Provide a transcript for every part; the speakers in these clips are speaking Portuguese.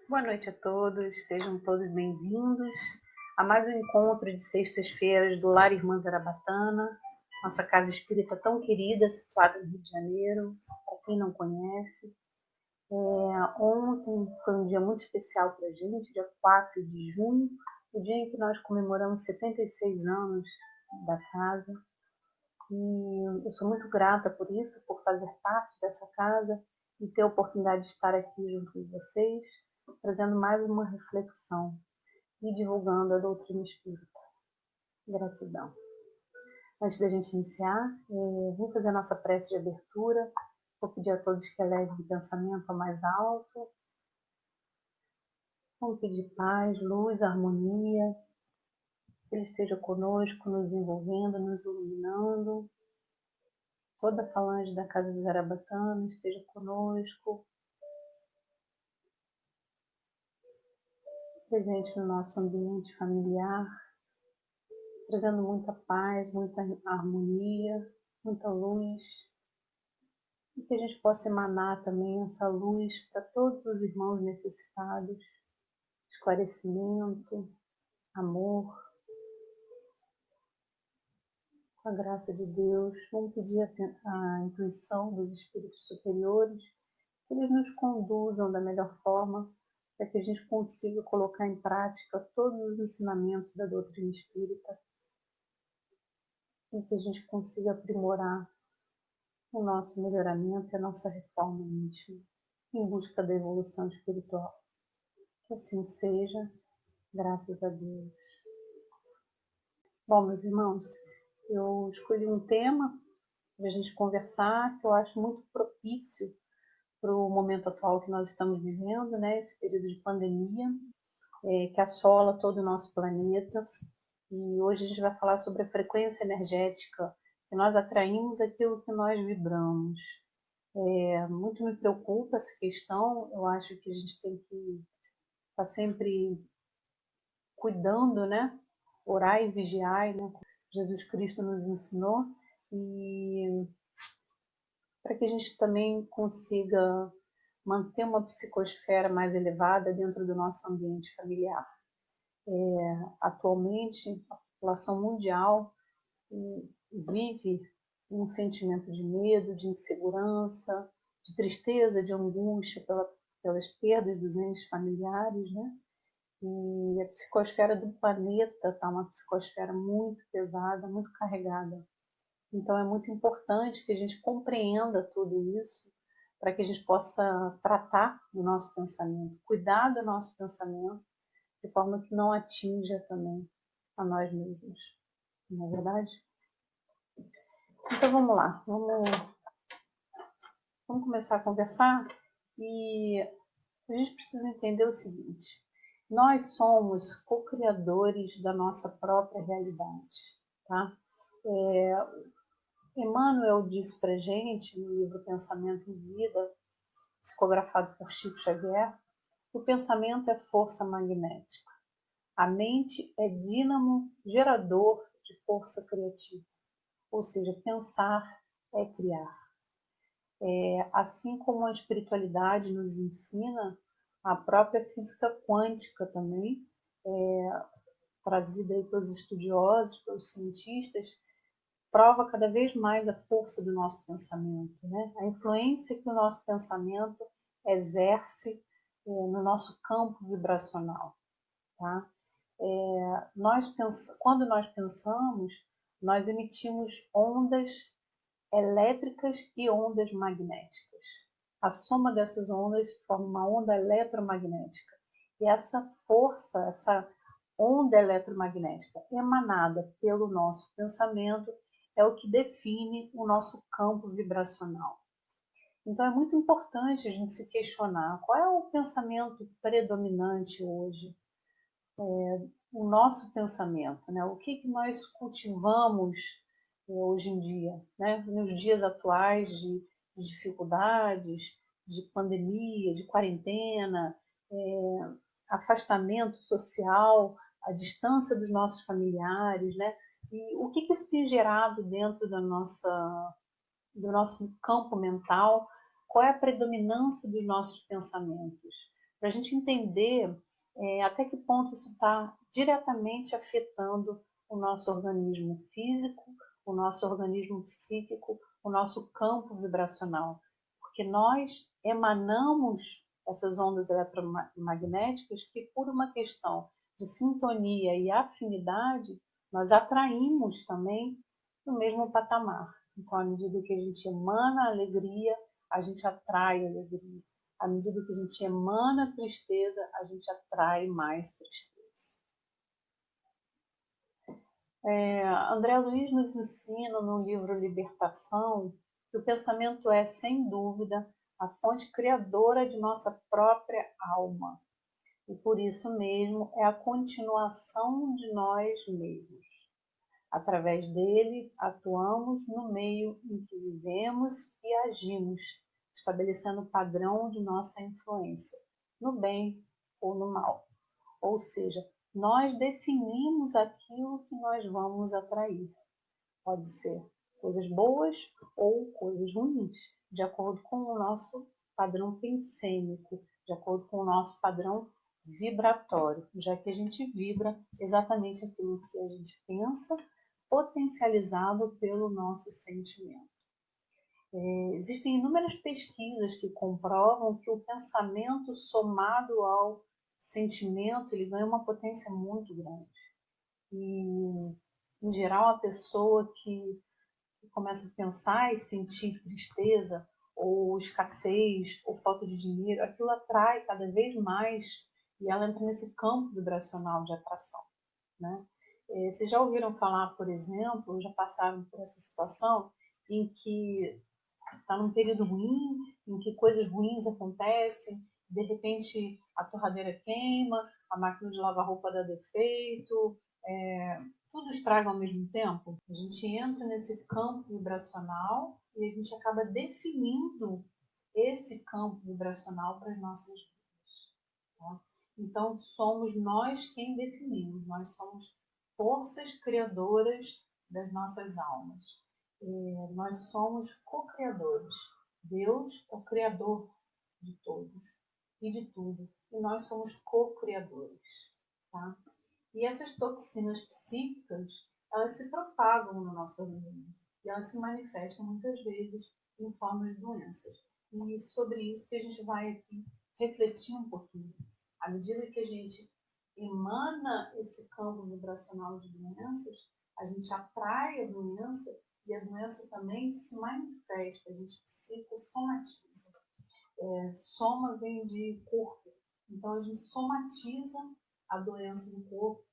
Boa noite a todos, sejam todos bem-vindos a mais um encontro de sextas-feiras do Lar Irmã Zarabatana, nossa casa espírita tão querida, situada no Rio de Janeiro, para quem não conhece. Ontem foi um dia muito especial para a gente, dia 4 de junho, o dia em que nós comemoramos 76 anos da casa. E eu sou muito grata por isso, por fazer parte dessa casa e ter a oportunidade de estar aqui junto com vocês, trazendo mais uma reflexão e divulgando a doutrina espírita. Gratidão. Antes da gente iniciar, vou fazer a nossa prece de abertura. Vou pedir a todos que elevem o pensamento ao mais alto. Vamos pedir paz, luz, harmonia. Que Ele esteja conosco, nos envolvendo, nos iluminando. Toda a falange da Casa de Zarabatana esteja conosco, presente no nosso ambiente familiar, trazendo muita paz, muita harmonia, muita luz, e que a gente possa emanar também essa luz para todos os irmãos necessitados, esclarecimento, amor, com a graça de Deus. Vamos pedir a intuição dos espíritos superiores, que eles nos conduzam da melhor forma, para que a gente consiga colocar em prática todos os ensinamentos da doutrina espírita e que a gente consiga aprimorar o nosso melhoramento e a nossa reforma íntima em busca da evolução espiritual. Que assim seja, graças a Deus. Bom, meus irmãos, eu escolhi um tema para a gente conversar que eu acho muito propício para o momento atual que nós estamos vivendo, né? Esse período de pandemia que assola todo o nosso planeta. E hoje a gente vai falar sobre a frequência energética, que nós atraímos aquilo que nós vibramos. Muito me preocupa essa questão, eu acho que a gente tem que estar sempre cuidando, né? Orar e vigiar, né? Jesus Cristo nos ensinou, e para que a gente também consiga manter uma psicosfera mais elevada dentro do nosso ambiente familiar. Atualmente, a população mundial vive um sentimento de medo, de insegurança, de tristeza, de angústia pelas perdas dos entes familiares, né? E a psicosfera do planeta está uma psicosfera muito pesada, muito carregada. Então é muito importante que a gente compreenda tudo isso para que a gente possa tratar do nosso pensamento, cuidar do nosso pensamento, de forma que não atinja também a nós mesmos. Não é verdade? Então vamos lá, vamos começar a conversar, e a gente precisa entender o seguinte: nós somos co-criadores da nossa própria realidade, tá? Emmanuel disse para gente no livro Pensamento em Vida, psicografado por Chico Xavier, que o pensamento é força magnética. A mente é dínamo gerador de força criativa, ou seja, pensar é criar. Assim como a espiritualidade nos ensina, a própria física quântica também, trazida aí pelos estudiosos, pelos cientistas, prova cada vez mais a força do nosso pensamento, né? A influência que o nosso pensamento exerce no nosso campo vibracional, tá? Quando nós pensamos, nós emitimos ondas elétricas e ondas magnéticas. A soma dessas ondas forma uma onda eletromagnética. E essa força, essa onda eletromagnética emanada pelo nosso pensamento é o que define o nosso campo vibracional. Então é muito importante a gente se questionar qual é o pensamento predominante hoje, o nosso pensamento, né? O que nós cultivamos hoje em dia, né? Nos dias atuais de dificuldades, de pandemia, de quarentena, afastamento social, a distância dos nossos familiares, né? E o que isso tem gerado dentro do nosso campo mental? Qual é a predominância dos nossos pensamentos? para a gente entender até que ponto isso está diretamente afetando o nosso organismo físico, o nosso organismo psíquico, o nosso campo vibracional. Porque nós emanamos essas ondas eletromagnéticas que, por uma questão de sintonia e afinidade, nós atraímos também no mesmo patamar. Então, à medida que a gente emana alegria, a gente atrai alegria. À medida que a gente emana tristeza, a gente atrai mais tristeza. André Luiz nos ensina no livro Libertação que o pensamento é, sem dúvida, a fonte criadora de nossa própria alma. E por isso mesmo é a continuação de nós mesmos. Através dele, atuamos no meio em que vivemos e agimos, estabelecendo o padrão de nossa influência, no bem ou no mal. Ou seja, nós definimos aquilo que nós vamos atrair. Pode ser coisas boas ou coisas ruins, de acordo com o nosso padrão pensêmico, de acordo com o nosso padrão vibratório, já que a gente vibra exatamente aquilo que a gente pensa, potencializado pelo nosso sentimento. Existem inúmeras pesquisas que comprovam que o pensamento somado ao sentimento, ele ganha uma potência muito grande. E, em geral, a pessoa que começa a pensar e sentir tristeza, ou escassez, ou falta de dinheiro, aquilo atrai cada vez mais e ela entra nesse campo vibracional de atração, né? Vocês já ouviram falar, por exemplo, já passaram por essa situação em que está num período ruim, em que coisas ruins acontecem, de repente a torradeira queima, a máquina de lavar roupa dá defeito, tudo estraga ao mesmo tempo? A gente entra nesse campo vibracional e a gente acaba definindo esse campo vibracional para as nossas vidas. Tá? Então, somos nós quem definimos, nós somos forças criadoras das nossas almas. Nós somos co-criadores. Deus é o criador de todos e de tudo. E nós somos co-criadores. Tá? E essas toxinas psíquicas, elas se propagam no nosso organismo. E elas se manifestam muitas vezes em formas de doenças. E sobre isso que a gente vai aqui refletir um pouquinho. À medida que a gente emana esse campo vibracional de doenças, a gente atrai a doença e a doença também se manifesta, a gente psicossomatiza. Soma vem de corpo, então a gente somatiza a doença do corpo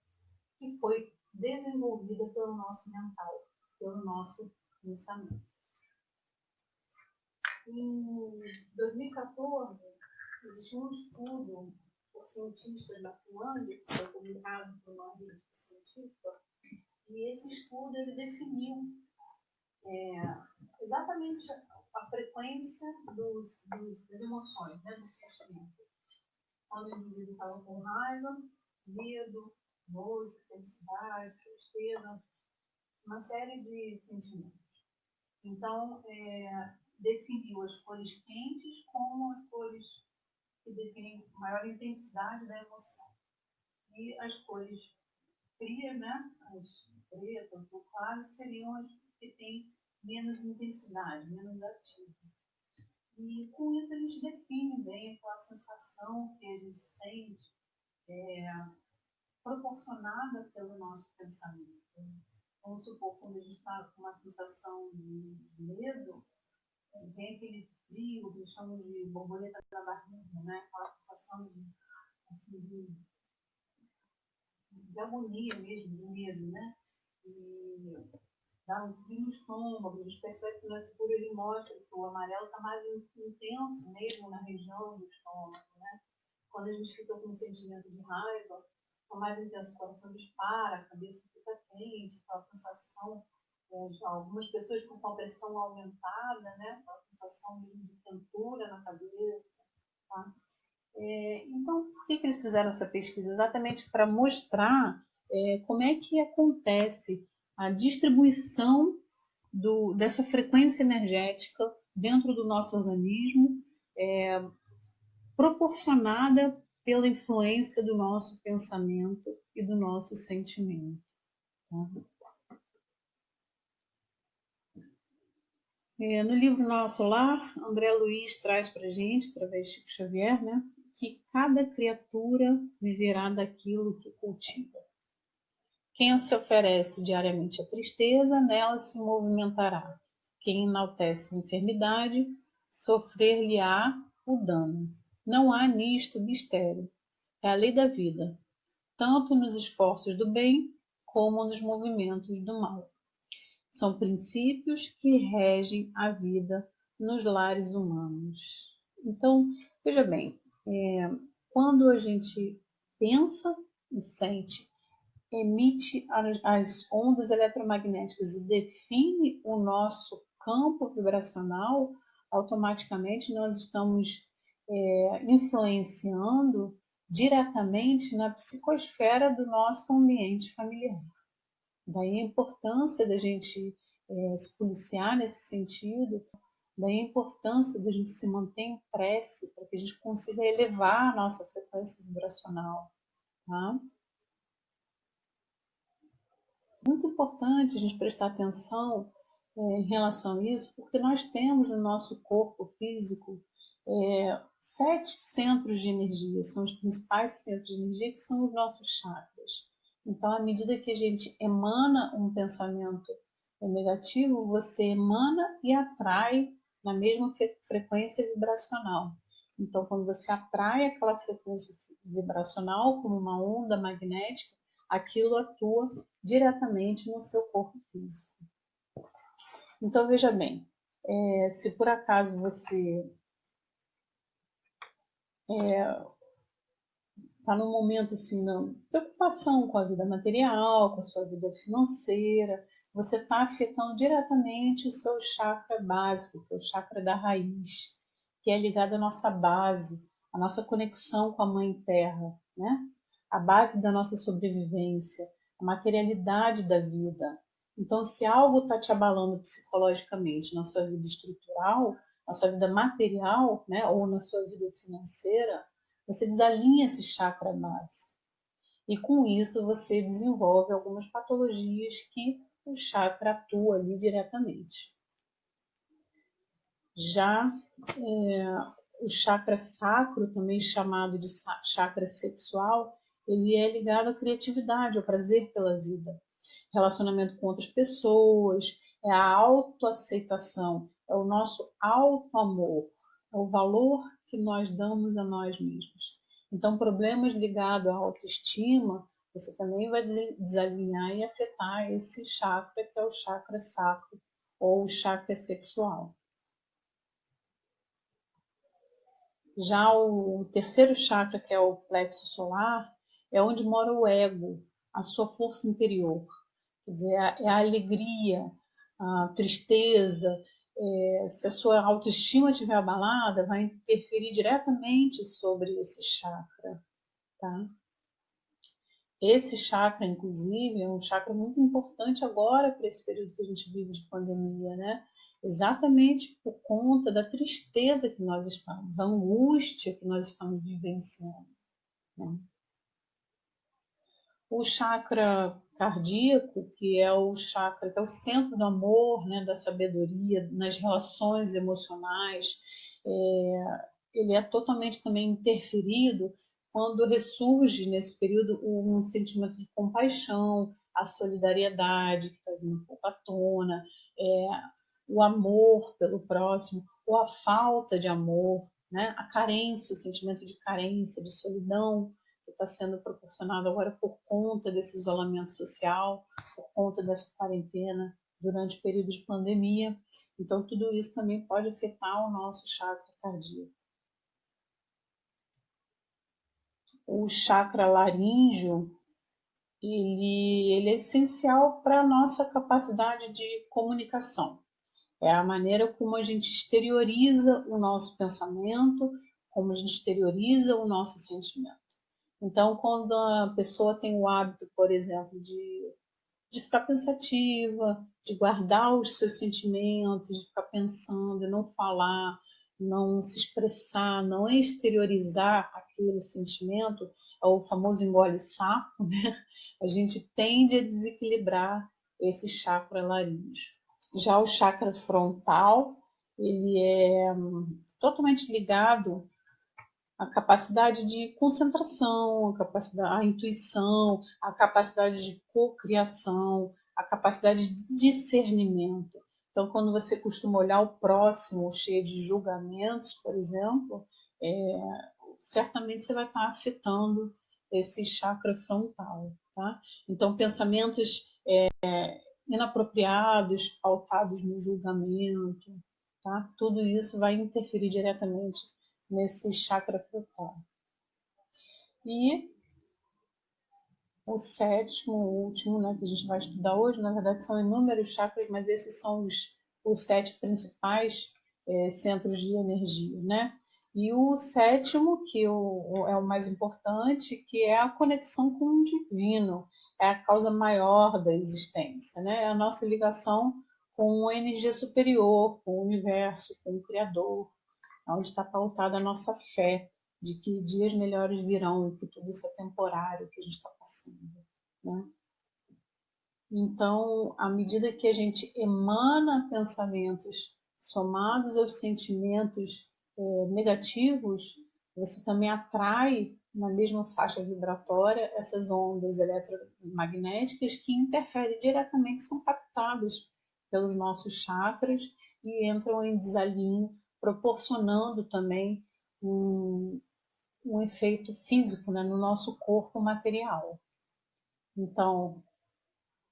que foi desenvolvida pelo nosso mental, pelo nosso pensamento. Em 2014, existiu um estudo por cientistas da Finlândia, que foi publicado por uma revista científica, e esse estudo ele definiu exatamente a frequência das emoções, né, dos sentimentos. Quando o indivíduo estava com raiva, medo, nojo, felicidade, tristeza, uma série de sentimentos. Então, definiu as cores quentes como as cores que definem maior intensidade da emoção. E as cores frias, né, as pretas ou claras, seriam as que têm menos intensidade, menos ativa. E com isso a gente define bem aquela sensação que a gente sente proporcionada pelo nosso pensamento. Vamos supor, quando a gente está com uma sensação de medo, vem aquele frio, que eles chamam de borboleta na barriga, né? Aquela sensação de agonia mesmo, de medo, né? E dá um frio no estômago, a gente percebe que na figura ele mostra que o amarelo está mais intenso mesmo na região do estômago, né? Quando a gente fica com um sentimento de raiva, fica mais intenso, o coração dispara, a cabeça fica quente, aquela sensação, algumas pessoas com a pressão aumentada, né? Aquela sensação mesmo de quentura na cabeça, tá? Então, por que eles fizeram essa pesquisa? Exatamente para mostrar como é que acontece a distribuição dessa frequência energética dentro do nosso organismo, proporcionada pela influência do nosso pensamento e do nosso sentimento. Tá? No livro Nosso Lar, André Luiz traz para a gente, através de Chico Xavier, né, que cada criatura viverá daquilo que cultiva. Quem se oferece diariamente à tristeza, nela se movimentará. Quem enaltece a enfermidade, sofrer-lhe-á o dano. Não há nisto mistério. É a lei da vida, tanto nos esforços do bem como nos movimentos do mal. São princípios que regem a vida nos lares humanos. Então, veja bem, quando a gente pensa e sente, emite as ondas eletromagnéticas e define o nosso campo vibracional, automaticamente nós estamos influenciando diretamente na psicosfera do nosso ambiente familiar. Daí a importância da gente se policiar nesse sentido, daí a importância da gente se manter em prece para que a gente consiga elevar a nossa frequência vibracional. Tá? Muito importante a gente prestar atenção em relação a isso, porque nós temos no nosso corpo físico 7 centros de energia, são os principais centros de energia, que são os nossos chakras. Então, à medida que a gente emana um pensamento negativo, você emana e atrai na mesma frequência vibracional. Então, quando você atrai aquela frequência vibracional como uma onda magnética, aquilo atua diretamente no seu corpo físico. Então, veja bem, se por acaso você está num momento assim, de preocupação com a vida material, com a sua vida financeira, você está afetando diretamente o seu chakra básico, que é o chakra da raiz, que é ligado à nossa base, à nossa conexão com a Mãe Terra, né? A base da nossa sobrevivência, a materialidade da vida. Então, se algo está te abalando psicologicamente na sua vida estrutural, na sua vida material, né, ou na sua vida financeira, você desalinha esse chakra base. E com isso você desenvolve algumas patologias que o chakra atua ali diretamente. Já o chakra sacro, também chamado de chakra sexual, ele é ligado à criatividade, ao prazer pela vida, relacionamento com outras pessoas, é a autoaceitação, é o nosso auto-amor, é o valor que nós damos a nós mesmos. Então, problemas ligados à autoestima, você também vai desalinhar e afetar esse chakra, que é o chakra sacro ou o chakra sexual. Já o terceiro chakra, que é o plexo solar, é onde mora o ego, a sua força interior. Quer dizer, é a alegria, a tristeza. Se a sua autoestima estiver abalada, vai interferir diretamente sobre esse chakra. Tá? Esse chakra, inclusive, é um chakra muito importante agora para esse período que a gente vive de pandemia, né? Exatamente por conta da tristeza que nós estamos, a angústia que nós estamos vivenciando. Né? O chakra cardíaco, que é o chakra, que é o centro do amor, né, da sabedoria, nas relações emocionais, ele é totalmente também interferido quando ressurge nesse período um sentimento de compaixão, a solidariedade que está vindo um pouco à tona, o amor pelo próximo, ou a falta de amor, né? A carência, o sentimento de carência, de solidão, que está sendo proporcionado agora por conta desse isolamento social, por conta dessa quarentena durante o período de pandemia. Então, tudo isso também pode afetar o nosso chakra cardíaco. O chakra laríngeo, ele é essencial para a nossa capacidade de comunicação. É a maneira como a gente exterioriza o nosso pensamento, como a gente exterioriza o nosso sentimento. Então, quando a pessoa tem o hábito, por exemplo, de ficar pensativa, de guardar os seus sentimentos, de ficar pensando e não falar, não se expressar, não exteriorizar aquele sentimento, é o famoso engole sapo, né? A gente tende a desequilibrar esse chakra laríngeo. Já o chakra frontal, ele é totalmente ligado à capacidade de concentração, a intuição, a capacidade de cocriação, a capacidade de discernimento. Então, quando você costuma olhar o próximo cheio de julgamentos, por exemplo, certamente você vai estar afetando esse chakra frontal. Tá? Então, pensamentos inapropriados, pautados no julgamento, tá? Tudo isso vai interferir diretamente nesse chakra frontal. E o sétimo, o último, né, que a gente vai estudar hoje, na verdade são inúmeros chakras, mas esses são os 7 principais centros de energia, né? E o sétimo, que é o mais importante, que é a conexão com o divino, é a causa maior da existência, né? É a nossa ligação com a energia superior, com o universo, com o Criador, onde está pautada a nossa fé de que dias melhores virão, que tudo isso é temporário, que a gente está passando, né? Então, à medida que a gente emana pensamentos somados aos sentimentos negativos, você também atrai na mesma faixa vibratória essas ondas eletromagnéticas que interferem diretamente, são captadas pelos nossos chakras e entram em desalinho, proporcionando também um efeito físico, né, no nosso corpo material. Então,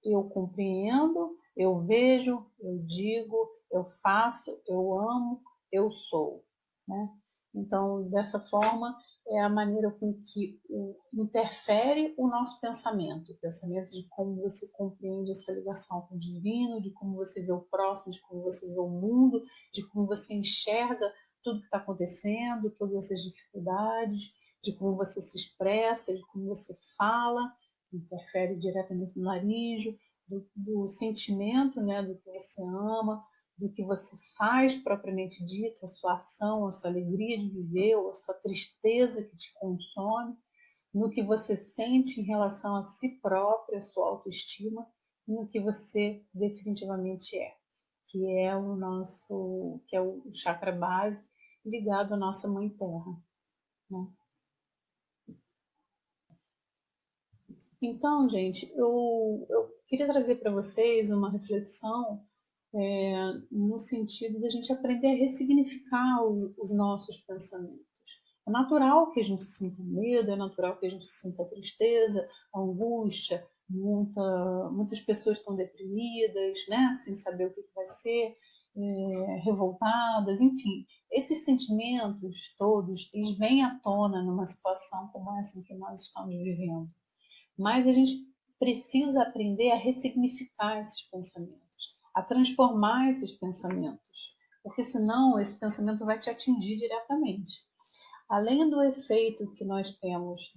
eu compreendo, eu vejo, eu digo, eu faço, eu amo, eu sou, né? Então, dessa forma, é a maneira com que interfere o nosso pensamento, o pensamento de como você compreende a sua ligação com o divino, de como você vê o próximo, de como você vê o mundo, de como você enxerga tudo que está acontecendo, todas essas dificuldades, de como você se expressa, de como você fala, interfere diretamente no nariz, do sentimento, né, do que você ama, do que você faz propriamente dito, a sua ação, a sua alegria de viver, ou a sua tristeza que te consome, no que você sente em relação a si próprio, a sua autoestima, e no que você definitivamente é, que é o chakra base ligado à nossa mãe terra, né? Então, gente, eu queria trazer para vocês uma reflexão no sentido da gente aprender a ressignificar os nossos pensamentos. É natural que a gente sinta medo, é natural que a gente sinta tristeza, angústia, muitas pessoas estão deprimidas, né, sem saber o que vai ser, revoltadas, enfim. Esses sentimentos todos, eles vêm à tona numa situação como essa em que nós estamos vivendo. Mas a gente precisa aprender a ressignificar esses pensamentos, a transformar esses pensamentos, porque senão esse pensamento vai te atingir diretamente. Além do efeito que nós temos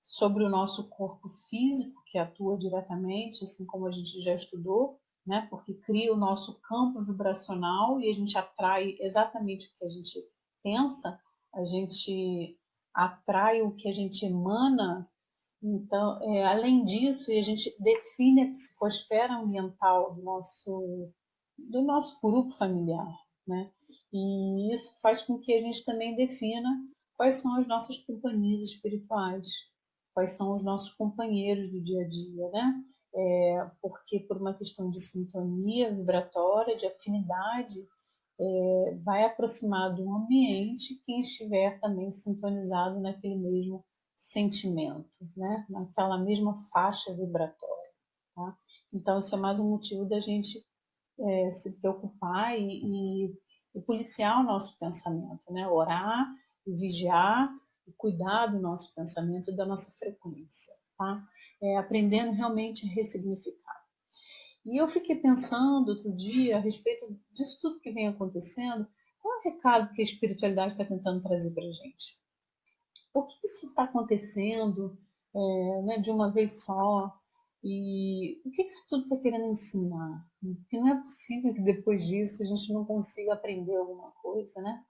sobre o nosso corpo físico, que atua diretamente, assim como a gente já estudou, né? Porque cria o nosso campo vibracional e a gente atrai exatamente o que a gente pensa, a gente atrai o que a gente emana. Então, além disso, a gente define a psicosfera ambiental do nosso grupo familiar, né? E isso faz com que a gente também defina quais são as nossas companhias espirituais, quais são os nossos companheiros do dia a dia, né? Porque por uma questão de sintonia vibratória, de afinidade, vai aproximar do ambiente quem estiver também sintonizado naquele mesmo sentimento, né? Naquela mesma faixa vibratória. Tá? Então, isso é mais um motivo da gente se preocupar e policiar o nosso pensamento, né? Orar e vigiar e cuidar do nosso pensamento e da nossa frequência, tá? Aprendendo realmente a ressignificar. E eu fiquei pensando outro dia a respeito disso tudo que vem acontecendo, qual é o recado que a espiritualidade está tentando trazer para a gente? Por que isso está acontecendo, né, de uma vez só? E o que isso tudo está querendo ensinar? Porque não é possível que depois disso a gente não consiga aprender alguma coisa, né?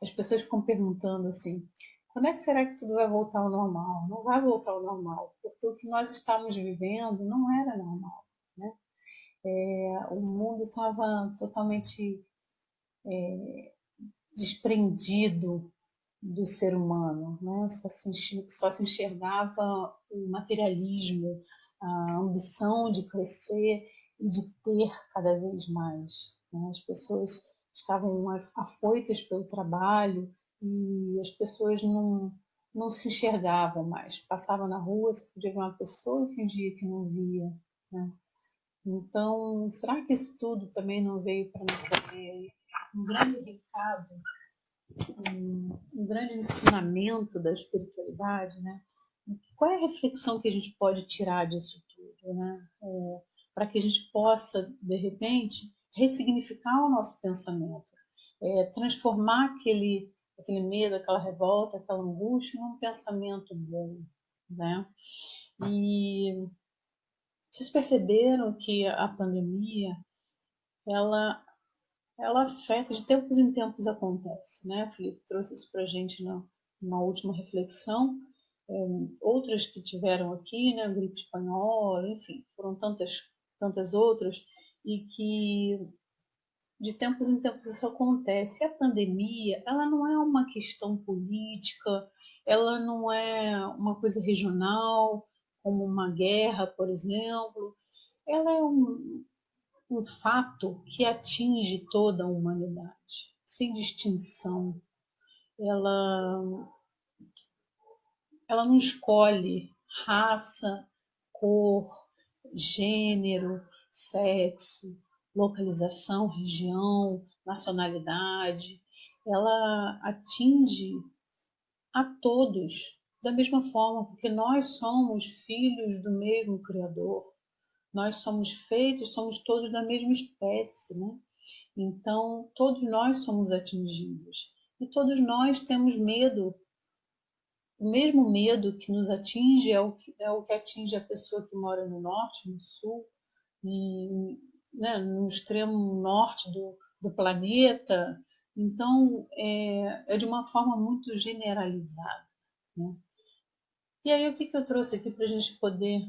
As pessoas ficam perguntando assim, quando é que será que tudo vai voltar ao normal? Não vai voltar ao normal, porque o que nós estávamos vivendo não era normal, né? O mundo estava totalmente desprendido do ser humano, né? Só se enxergava o materialismo, a ambição de crescer e de ter cada vez mais, né? As pessoas estavam afoitas pelo trabalho e as pessoas não se enxergavam mais. Passava na rua, você podia ver uma pessoa e fingia que não via, né? Então, será que isso tudo também não veio para nos trazer um grande recado, um grande ensinamento da espiritualidade, né? Qual é a reflexão que a gente pode tirar disso tudo, né? Para que a gente possa, de repente, ressignificar o nosso pensamento, transformar aquele medo, aquela revolta, aquela angústia num pensamento bom, né? E vocês perceberam que a pandemia, ela ela afeta, de tempos em tempos acontece, né? O Felipe trouxe isso para a gente numa última reflexão. Outras que tiveram aqui, né? A gripe espanhola, enfim, foram tantas outras, e que de tempos em tempos isso acontece. E a pandemia, ela não é uma questão política, ela não é uma coisa regional, como uma guerra, por exemplo. Ela é um fato que atinge toda a humanidade, sem distinção. Ela, ela não escolhe raça, cor, gênero, sexo, localização, região, nacionalidade. Ela atinge a todos da mesma forma, porque nós somos filhos do mesmo Criador. Nós somos feitos, somos todos da mesma espécie, né? Então, todos nós somos atingidos. E todos nós temos medo. O mesmo medo que nos atinge é o que atinge a pessoa que mora no norte, no sul, e, né, no extremo norte do planeta. Então, é de uma forma muito generalizada, né? E aí, o que eu trouxe aqui para a gente poder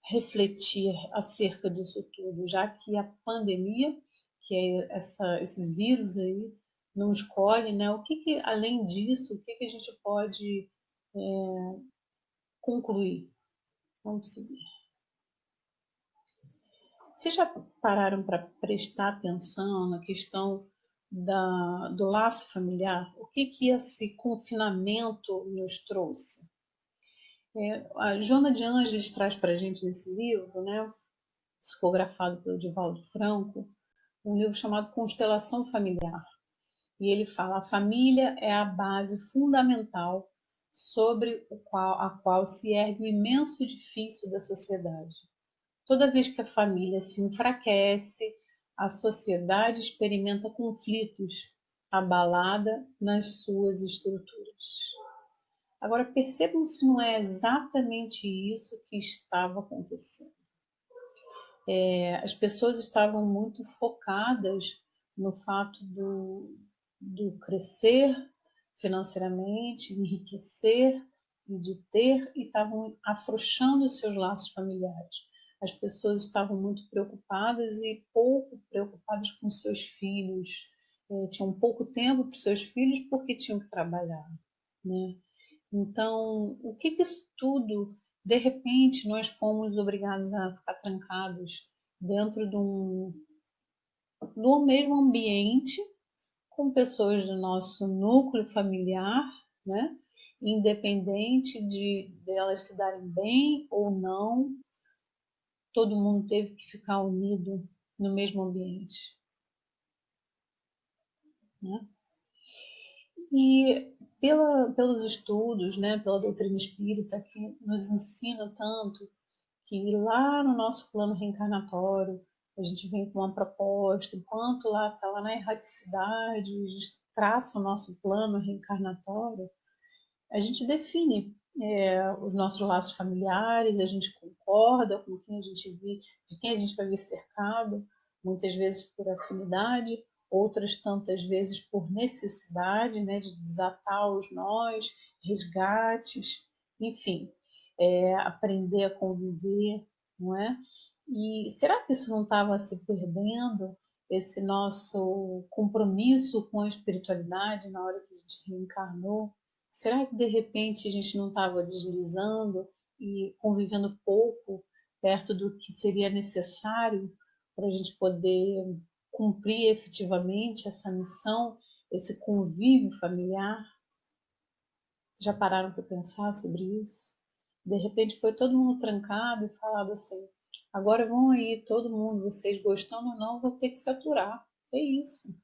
refletir acerca disso tudo, já que a pandemia, que é esse vírus aí, não escolhe, né? Além disso, o que a gente pode concluir? Vamos seguir. Vocês já pararam para prestar atenção na questão do laço familiar? O que esse confinamento nos trouxe? A Joana de Ângeles traz para a gente nesse livro, né, psicografado pelo Divaldo Franco, um livro chamado Constelação Familiar. E ele fala: a família é a base fundamental sobre a qual se ergue o imenso edifício da sociedade. Toda vez que a família se enfraquece, a sociedade experimenta conflitos, abalada nas suas estruturas. Agora, percebam se não é exatamente isso que estava acontecendo. As pessoas estavam muito focadas no fato do crescer financeiramente, enriquecer e de ter, e estavam afrouxando os seus laços familiares. As pessoas estavam muito preocupadas e pouco preocupadas com seus filhos. Tinham pouco tempo para os seus filhos porque tinham que trabalhar, né? Então, o que isso tudo, de repente, nós fomos obrigados a ficar trancados dentro do mesmo ambiente, com pessoas do nosso núcleo familiar, né? Independente de elas se darem bem ou não, todo mundo teve que ficar unido no mesmo ambiente, né? E pelos estudos, né, pela doutrina espírita, que nos ensina tanto que lá no nosso plano reencarnatório a gente vem com uma proposta, enquanto lá está lá na erraticidade, a gente traça o nosso plano reencarnatório, a gente define os nossos laços familiares, a gente concorda com quem a gente vive, de quem a gente vai ver cercado, muitas vezes por afinidade, outras tantas vezes por necessidade, né, de desatar os nós, resgates, enfim, aprender a conviver, não é? E será que isso não estava se perdendo, esse nosso compromisso com a espiritualidade na hora que a gente reencarnou? Será que de repente a gente não estava deslizando e convivendo pouco perto do que seria necessário para a gente poder cumprir efetivamente essa missão, esse convívio familiar? Já pararam para pensar sobre isso? De repente foi todo mundo trancado e falado assim: agora vão aí todo mundo, vocês gostando ou não, vão ter que se aturar. É isso.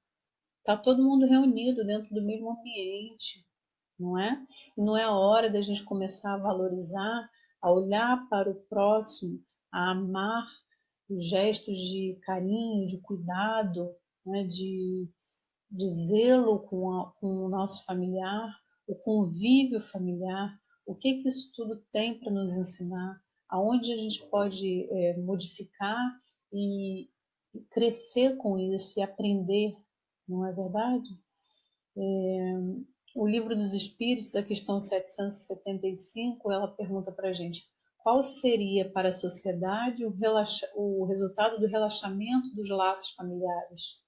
Tá todo mundo reunido dentro do mesmo ambiente, não é? E não é a hora da gente começar a valorizar, a olhar para o próximo, a amar os gestos de carinho, de cuidado, né? de zelo com o nosso familiar, o convívio familiar, o que isso tudo tem para nos ensinar, aonde a gente pode modificar e crescer com isso e aprender, não é verdade? O Livro dos Espíritos, a questão 775, ela pergunta para a gente qual seria para a sociedade o resultado do relaxamento dos laços familiares.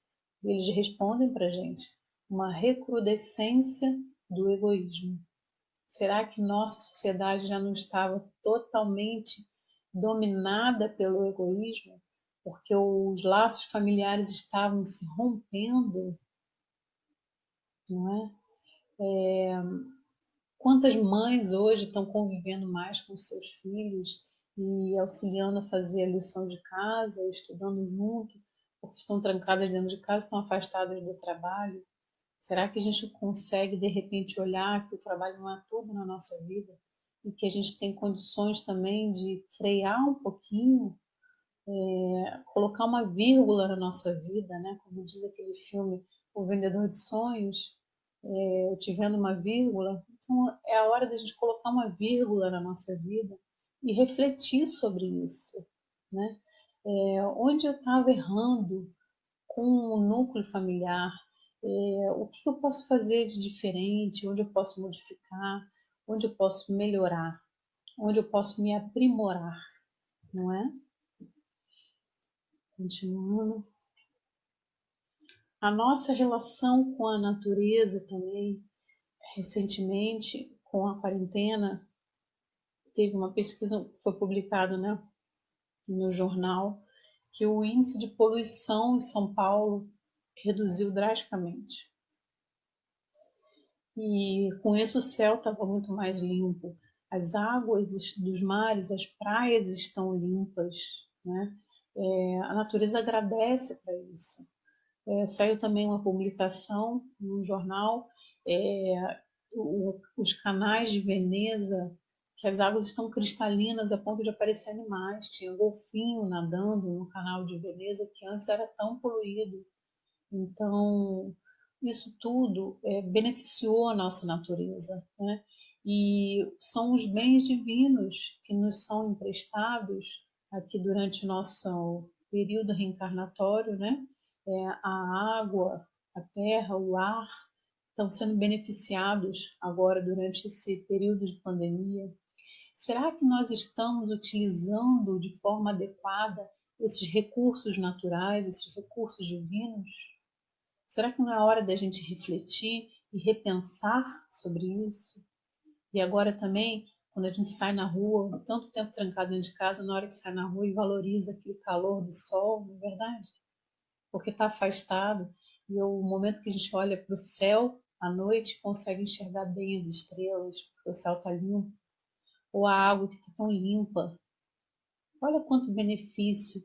E eles respondem para a gente uma recrudescência do egoísmo. Será que nossa sociedade já não estava totalmente dominada pelo egoísmo? Porque os laços familiares estavam se rompendo, não é? Quantas mães hoje estão convivendo mais com seus filhos e auxiliando a fazer a lição de casa, estudando junto, porque estão trancadas dentro de casa, estão afastadas do trabalho? Será que a gente consegue, de repente, olhar que o trabalho não é tudo na nossa vida e que a gente tem condições também de frear um pouquinho, colocar uma vírgula na nossa vida, né? Como diz aquele filme O Vendedor de Sonhos, eu te vendo uma vírgula. Então é a hora da gente colocar uma vírgula na nossa vida e refletir sobre isso, né? Onde eu estava errando com o núcleo familiar, o que eu posso fazer de diferente, onde eu posso modificar, onde eu posso melhorar, onde eu posso me aprimorar, não é? Continuando. A nossa relação com a natureza também, recentemente, com a quarentena, teve uma pesquisa que foi publicada, né, no jornal, que o índice de poluição em São Paulo reduziu drasticamente. E com isso o céu estava muito mais limpo. As águas dos mares, as praias estão limpas, né? A natureza agradece para isso. Saiu também uma publicação no jornal, os canais de Veneza, que as águas estão cristalinas a ponto de aparecer animais. Tinha golfinho nadando no canal de Veneza, que antes era tão poluído. Então, isso tudo beneficiou a nossa natureza, né? E são os bens divinos que nos são emprestados aqui durante o nosso período reencarnatório, né? A água, a terra, o ar estão sendo beneficiados agora durante esse período de pandemia. Será que nós estamos utilizando de forma adequada esses recursos naturais, esses recursos divinos? Será que não é hora da gente refletir e repensar sobre isso? E agora também, quando a gente sai na rua, tanto tempo trancado dentro de casa, na hora que sai na rua e valoriza aquele calor do sol, não é verdade? Porque está afastado e o momento que a gente olha para o céu à noite consegue enxergar bem as estrelas, porque o céu está limpo, ou a água que está tão limpa. Olha quanto benefício.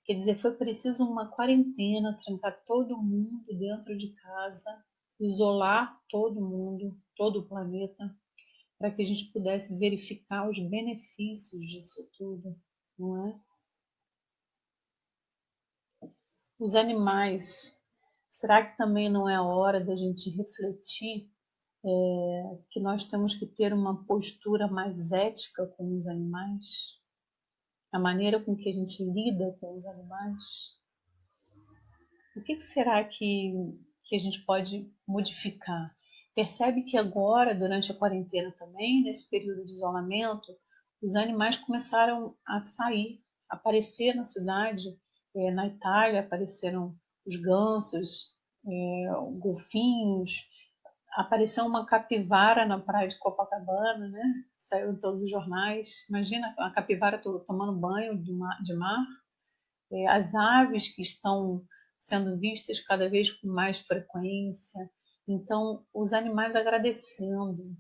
Quer dizer, foi preciso uma quarentena, trancar todo mundo dentro de casa, isolar todo mundo, todo o planeta, para que a gente pudesse verificar os benefícios disso tudo, não é? Os animais, será que também não é a hora da gente refletir que nós temos que ter uma postura mais ética com os animais, a maneira com que a gente lida com os animais. O que será que a gente pode modificar? Percebe que agora, durante a quarentena também, nesse período de isolamento, os animais começaram a sair, a aparecer na cidade. Na Itália apareceram os gansos, golfinhos, apareceu uma capivara na praia de Copacabana, né? Saiu em todos os jornais. Imagina a capivara tomando banho de mar. As aves que estão sendo vistas cada vez com mais frequência. Então, os animais agradecendo.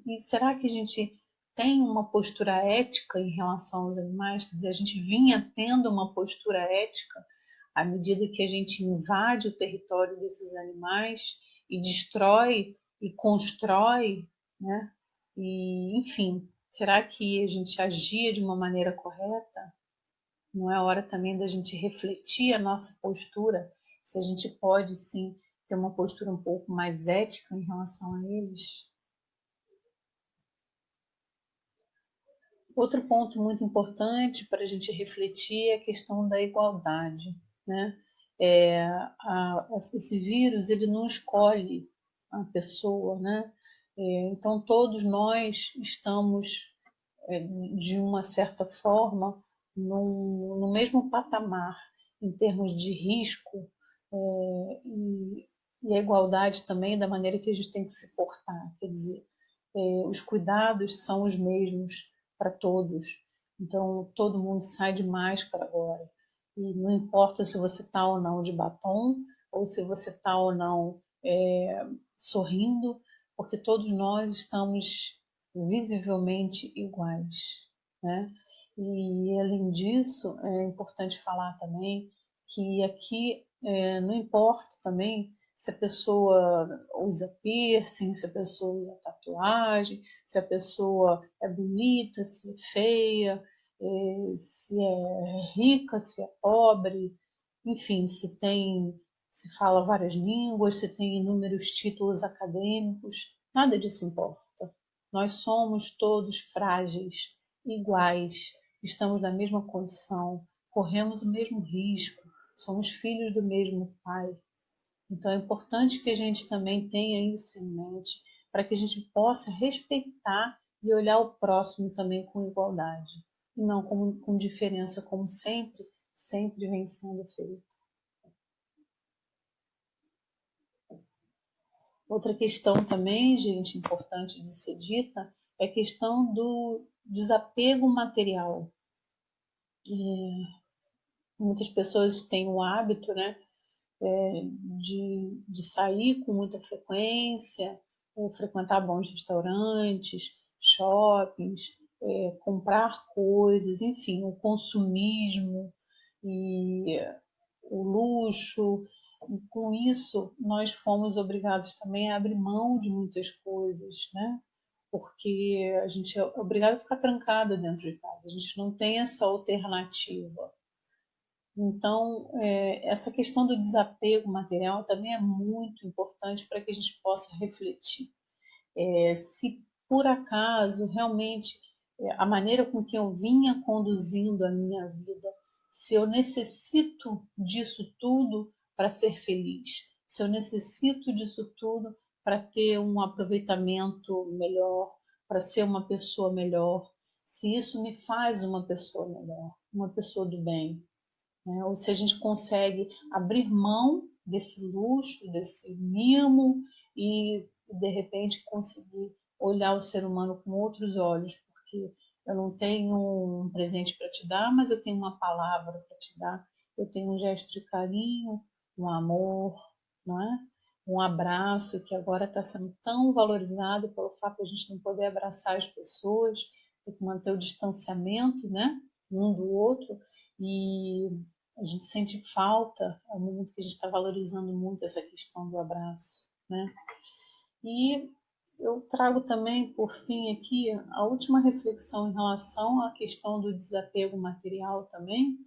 E será que a gente tem uma postura ética em relação aos animais? Quer dizer, a gente vinha tendo uma postura ética à medida que a gente invade o território desses animais e destrói e constrói, né? E, enfim, será que a gente agia de uma maneira correta? Não é hora também da gente refletir a nossa postura, se a gente pode sim ter uma postura um pouco mais ética em relação a eles? Outro ponto muito importante para a gente refletir é a questão da igualdade, né? Esse vírus ele não escolhe a pessoa, né? Então todos nós estamos de uma certa forma no mesmo patamar em termos de risco, e a igualdade também da maneira que a gente tem que se portar, quer dizer, os cuidados são os mesmos para todos. Então, todo mundo sai de máscara agora. E não importa se você está ou não de batom, ou se você está ou não sorrindo, porque todos nós estamos visivelmente iguais, né? E, além disso, é importante falar também que aqui não importa também se a pessoa usa piercing, se a pessoa usa tatuagem, se a pessoa é bonita, se é feia, se é rica, se é pobre, enfim, se fala várias línguas, se tem inúmeros títulos acadêmicos, nada disso importa. Nós somos todos frágeis, iguais, estamos na mesma condição, corremos o mesmo risco, somos filhos do mesmo pai. Então é importante que a gente também tenha isso em mente, para que a gente possa respeitar e olhar o próximo também com igualdade, e não com diferença, como sempre vem sendo feito. Outra questão também, gente, importante de ser dita, é a questão do desapego material. Muitas pessoas têm o hábito, né, de sair com muita frequência, frequentar bons restaurantes, shoppings, comprar coisas, enfim, o consumismo e o luxo. E com isso, nós fomos obrigados também a abrir mão de muitas coisas, né? Porque a gente é obrigado a ficar trancado dentro de casa, a gente não tem essa alternativa. Então, essa questão do desapego material também é muito importante para que a gente possa refletir. Se por acaso realmente a maneira com que eu vinha conduzindo a minha vida, se eu necessito disso tudo para ser feliz, se eu necessito disso tudo para ter um aproveitamento melhor, para ser uma pessoa melhor, se isso me faz uma pessoa melhor, uma pessoa do bem, né? Ou se a gente consegue abrir mão desse luxo, desse mimo e de repente conseguir olhar o ser humano com outros olhos, porque eu não tenho um presente para te dar, mas eu tenho uma palavra para te dar, eu tenho um gesto de carinho, um amor, não é? Um abraço que agora está sendo tão valorizado pelo fato de a gente não poder abraçar as pessoas, ter que manter o distanciamento, né, um do outro, e a gente sente falta, é um momento que a gente está valorizando muito essa questão do abraço, né? E eu trago também, por fim, aqui a última reflexão em relação à questão do desapego material também,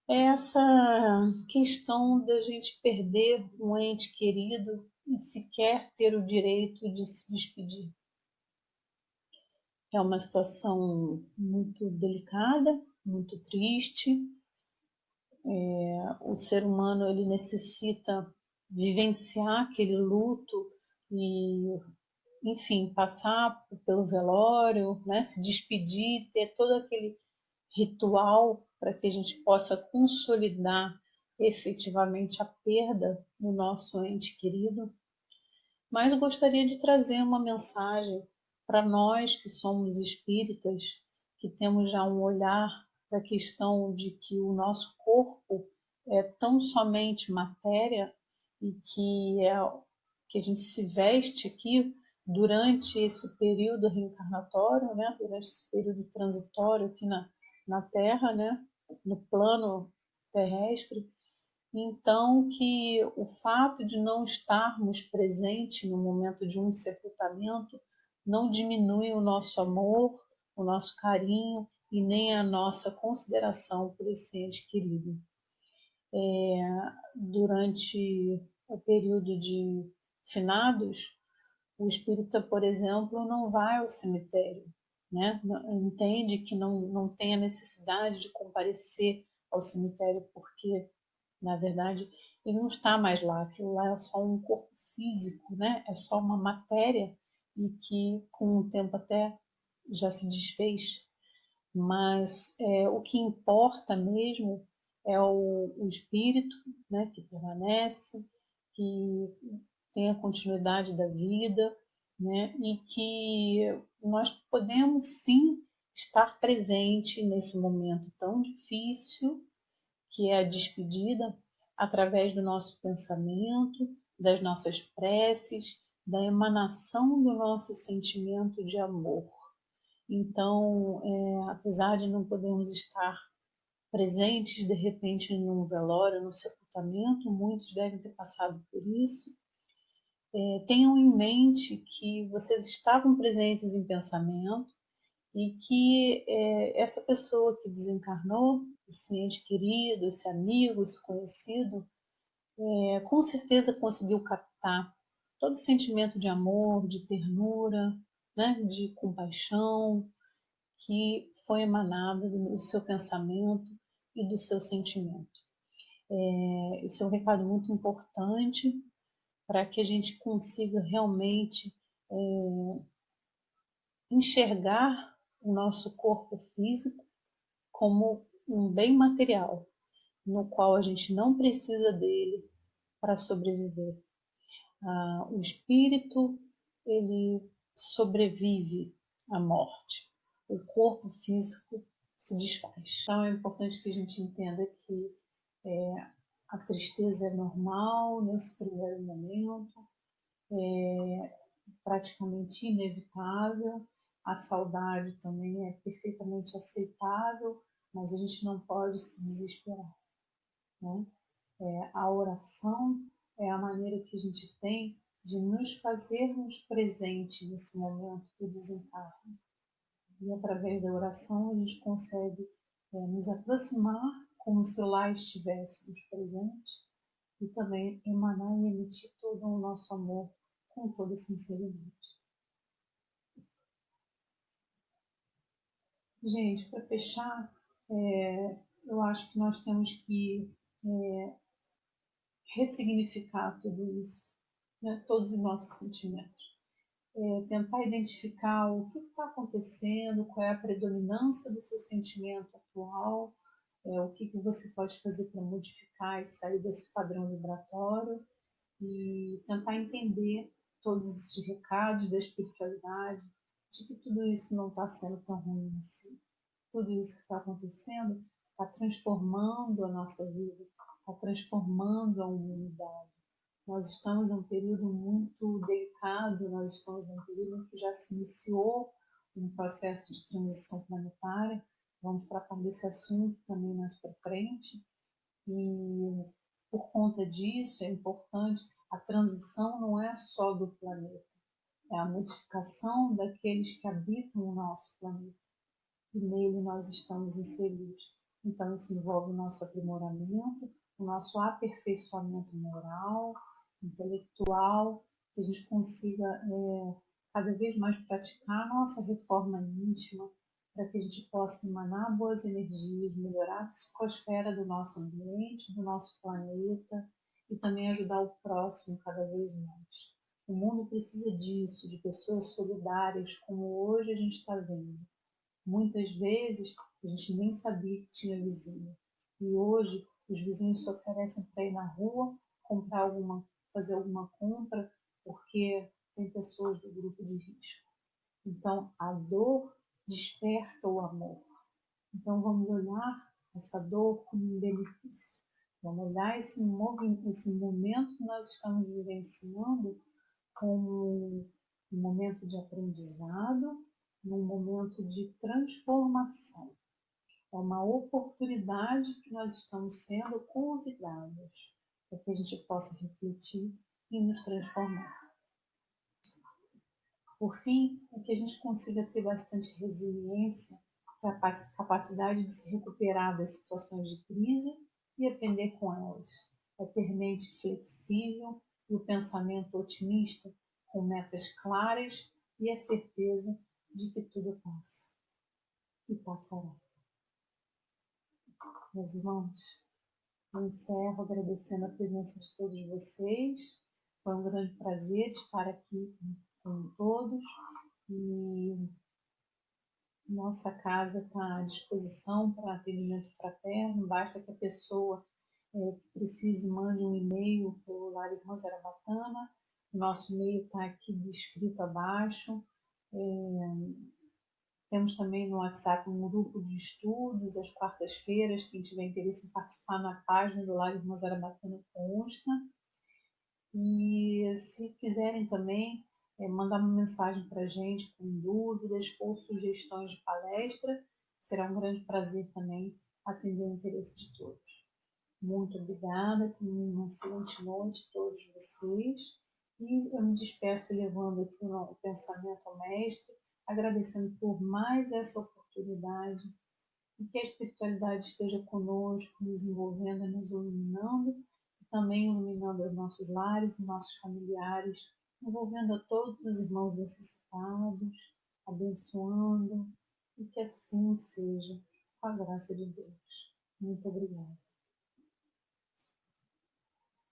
é essa questão da gente perder um ente querido e sequer ter o direito de se despedir. É uma situação muito delicada, muito triste. O ser humano ele necessita vivenciar aquele luto e, enfim, passar pelo velório, né, se despedir, ter todo aquele ritual para que a gente possa consolidar efetivamente a perda do nosso ente querido. Mas gostaria de trazer uma mensagem para nós que somos espíritas, que temos já um olhar da questão de que o nosso corpo é tão somente matéria e que a gente se veste aqui durante esse período reencarnatório, né? Durante esse período transitório aqui na Terra, né? No plano terrestre. Então, que o fato de não estarmos presentes no momento de um sepultamento não diminui o nosso amor, o nosso carinho e nem a nossa consideração por esse ente querido. Durante o período de finados, o espírita, por exemplo, não vai ao cemitério, né? Entende que não tem a necessidade de comparecer ao cemitério porque na verdade, ele não está mais lá, aquilo lá é só um corpo físico, né? É só uma matéria e que com o tempo até já se desfez. Mas o que importa mesmo é o espírito, né? Que permanece, que tem a continuidade da vida, né? E que nós podemos sim estar presente nesse momento tão difícil que é a despedida, através do nosso pensamento, das nossas preces, da emanação do nosso sentimento de amor. Então, apesar de não podermos estar presentes de repente num velório, num sepultamento, muitos devem ter passado por isso. Tenham em mente que vocês estavam presentes em pensamento e que essa pessoa que desencarnou, esse ente querido, esse amigo, esse conhecido, com certeza conseguiu captar todo o sentimento de amor, de ternura, né, de compaixão que foi emanado do seu pensamento e do seu sentimento. Esse é um recado muito importante para que a gente consiga realmente enxergar o nosso corpo físico como um bem material, no qual a gente não precisa dele para sobreviver. O espírito, ele sobrevive à morte. O corpo físico se desfaz. Então é importante que a gente entenda que a tristeza é normal nesse primeiro momento, praticamente inevitável. A saudade também é perfeitamente aceitável, mas a gente não pode se desesperar, né? A oração é a maneira que a gente tem de nos fazermos presentes nesse momento do desencarne. E através da oração a gente consegue nos aproximar como se lá estivéssemos presentes e também emanar e emitir todo o nosso amor com toda sinceridade. Gente, para fechar, eu acho que nós temos que ressignificar tudo isso, né? Todos os nossos sentimentos. Tentar identificar o que está acontecendo, qual é a predominância do seu sentimento atual, o que você pode fazer para modificar e sair desse padrão vibratório e tentar entender todos esses recados da espiritualidade, de que tudo isso não está sendo tão ruim assim. Tudo isso que está acontecendo está transformando a nossa vida, está transformando a humanidade. Nós estamos num período muito delicado, nós estamos num período em que já se iniciou um processo de transição planetária. Vamos tratar desse assunto também mais para frente. E por conta disso é importante, a transição não é só do planeta, é a modificação daqueles que habitam o nosso planeta. E nele nós estamos inseridos. Então, isso envolve o nosso aprimoramento, o nosso aperfeiçoamento moral, intelectual, que a gente consiga cada vez mais praticar a nossa reforma íntima, para que a gente possa emanar boas energias, melhorar a psicosfera do nosso ambiente, do nosso planeta e também ajudar o próximo cada vez mais. O mundo precisa disso, de pessoas solidárias, como hoje a gente está vendo. Muitas vezes a gente nem sabia que tinha vizinho. E hoje os vizinhos se oferecem para ir na rua, fazer alguma compra, porque tem pessoas do grupo de risco. Então a dor desperta o amor. Então vamos olhar essa dor como um benefício. Vamos olhar esse momento que nós estamos vivenciando como um momento de aprendizado, num momento de transformação. É uma oportunidade que nós estamos sendo convidados para que a gente possa refletir e nos transformar. Por fim, é que a gente consiga ter bastante resiliência, capacidade de se recuperar das situações de crise e aprender com elas. É ter mente flexível e o pensamento otimista, com metas claras e a certeza de que tudo passa e passará. Meus irmãos, eu encerro agradecendo a presença de todos vocês. Foi um grande prazer estar aqui com todos e nossa casa está à disposição para atendimento fraterno. Basta que a pessoa que precise mande um e-mail para o Lar Irmã Zarabatana. Nosso e-mail está aqui descrito abaixo. Temos também no WhatsApp um grupo de estudos, às quartas-feiras. Quem tiver interesse em participar na página do Lar Irmã Zarabatana consta. E se quiserem também mandar uma mensagem para a gente com dúvidas ou sugestões de palestra, será um grande prazer também atender o interesse de todos. Muito obrigada, tenham uma excelente noite a todos vocês. E eu me despeço levando aqui o pensamento ao mestre, agradecendo por mais essa oportunidade e que a espiritualidade esteja conosco, nos envolvendo, nos iluminando, e também iluminando os nossos lares e nossos familiares, envolvendo a todos os irmãos necessitados, abençoando, e que assim seja, com a graça de Deus. Muito obrigada.